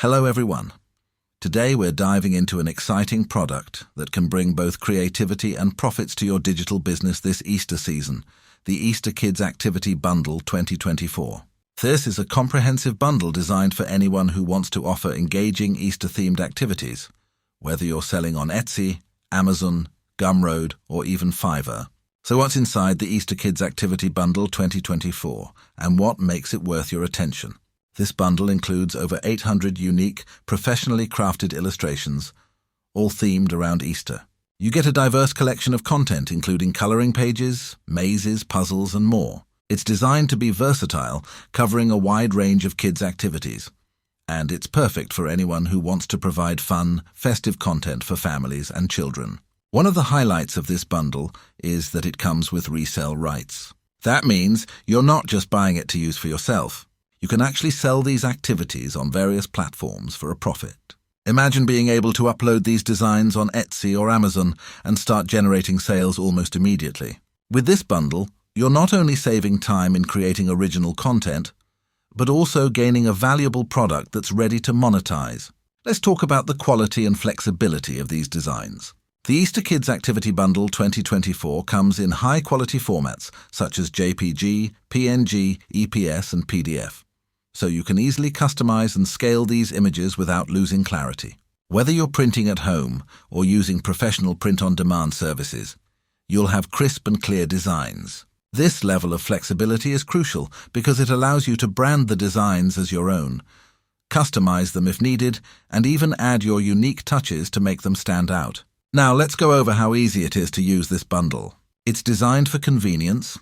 Hello everyone. Today we're diving into an exciting product that can bring both creativity and profits to your digital business this Easter season, the Easter Kids Activity Bundle 2024. This is a comprehensive bundle designed for anyone who wants to offer engaging Easter-themed activities, whether you're selling on Etsy, Amazon, Gumroad, or even Fiverr. So what's inside the Easter Kids Activity Bundle 2024, and what makes it worth your attention? This bundle includes over 800 unique, professionally crafted illustrations, all themed around Easter. You get a diverse collection of content including coloring pages, mazes, puzzles, and more. It's designed to be versatile, covering a wide range of kids' activities. And it's perfect for anyone who wants to provide fun, festive content for families and children. One of the highlights of this bundle is that it comes with resale rights. That means you're not just buying it to use for yourself. You can actually sell these activities on various platforms for a profit. Imagine being able to upload these designs on Etsy or Amazon and start generating sales almost immediately. With this bundle, you're not only saving time in creating original content, but also gaining a valuable product that's ready to monetize. Let's talk about the quality and flexibility of these designs. The Easter Kids Activity Bundle 2024 comes in high-quality formats such as JPG, PNG, EPS, and PDF. So you can easily customize and scale these images without losing clarity. Whether you're printing at home or using professional print-on-demand services, you'll have crisp and clear designs. This level of flexibility is crucial because it allows you to brand the designs as your own, customize them if needed, and even add your unique touches to make them stand out. Now let's go over how easy it is to use this bundle. It's designed for convenience,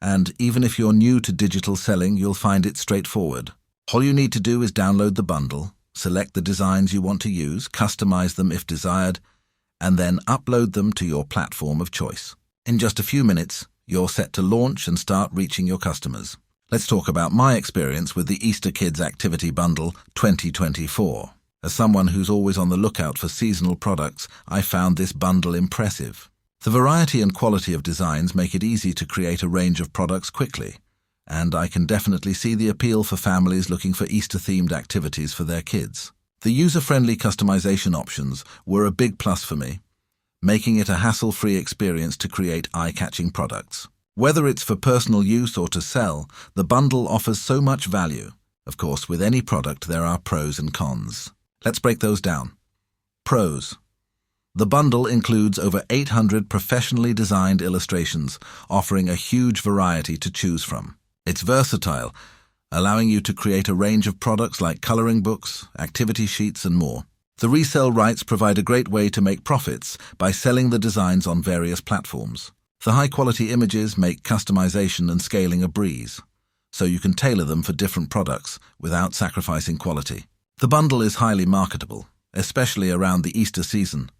and even if you're new to digital selling, you'll find it straightforward. All you need to do is download the bundle, select the designs you want to use, customize them if desired, and then upload them to your platform of choice. In just a few minutes, you're set to launch and start reaching your customers. Let's talk about my experience with the Easter Kids Activity Bundle 2024. As someone who's always on the lookout for seasonal products, I found this bundle impressive. The variety and quality of designs make it easy to create a range of products quickly, and I can definitely see the appeal for families looking for Easter-themed activities for their kids. The user-friendly customization options were a big plus for me, making it a hassle-free experience to create eye-catching products. Whether it's for personal use or to sell, the bundle offers so much value. Of course, with any product there are pros and cons. Let's break those down. Pros. The bundle includes over 800 professionally designed illustrations, offering a huge variety to choose from. It's versatile, allowing you to create a range of products like coloring books, activity sheets, and more. The resale rights provide a great way to make profits by selling the designs on various platforms. The high-quality images make customization and scaling a breeze, so you can tailor them for different products without sacrificing quality. The bundle is highly marketable, especially around the Easter season,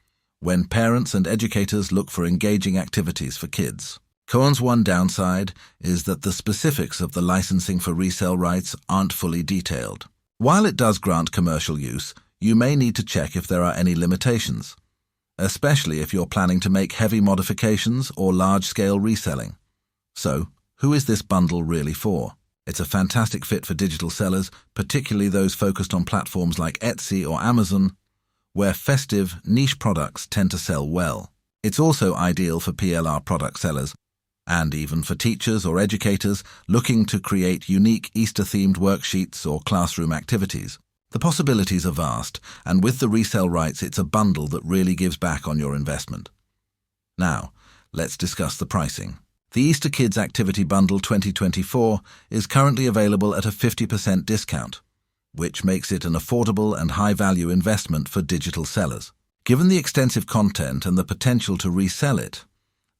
when parents and educators look for engaging activities for kids. Cohen's one downside is that the specifics of the licensing for resale rights aren't fully detailed. While it does grant commercial use, you may need to check if there are any limitations, especially if you're planning to make heavy modifications or large-scale reselling. So, who is this bundle really for? It's a fantastic fit for digital sellers, particularly those focused on platforms like Etsy or Amazon, where festive, niche products tend to sell well. It's also ideal for PLR product sellers, and even for teachers or educators looking to create unique Easter-themed worksheets or classroom activities. The possibilities are vast, and with the resale rights, it's a bundle that really gives back on your investment. Now, let's discuss the pricing. The Easter Kids Activity Bundle 2024 is currently available at a 50% discount, which makes it an affordable and high-value investment for digital sellers. Given the extensive content and the potential to resell it,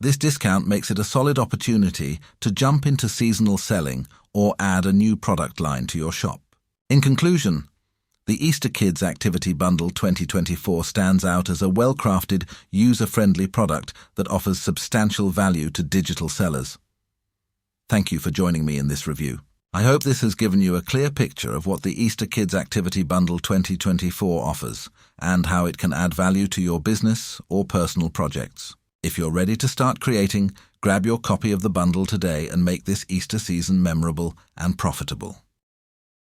this discount makes it a solid opportunity to jump into seasonal selling or add a new product line to your shop. In conclusion, the Easter Kids Activity Bundle 2024 stands out as a well-crafted, user-friendly product that offers substantial value to digital sellers. Thank you for joining me in this review. I hope this has given you a clear picture of what the Easter Kids Activity Bundle 2024 offers and how it can add value to your business or personal projects. If you're ready to start creating, grab your copy of the bundle today and make this Easter season memorable and profitable.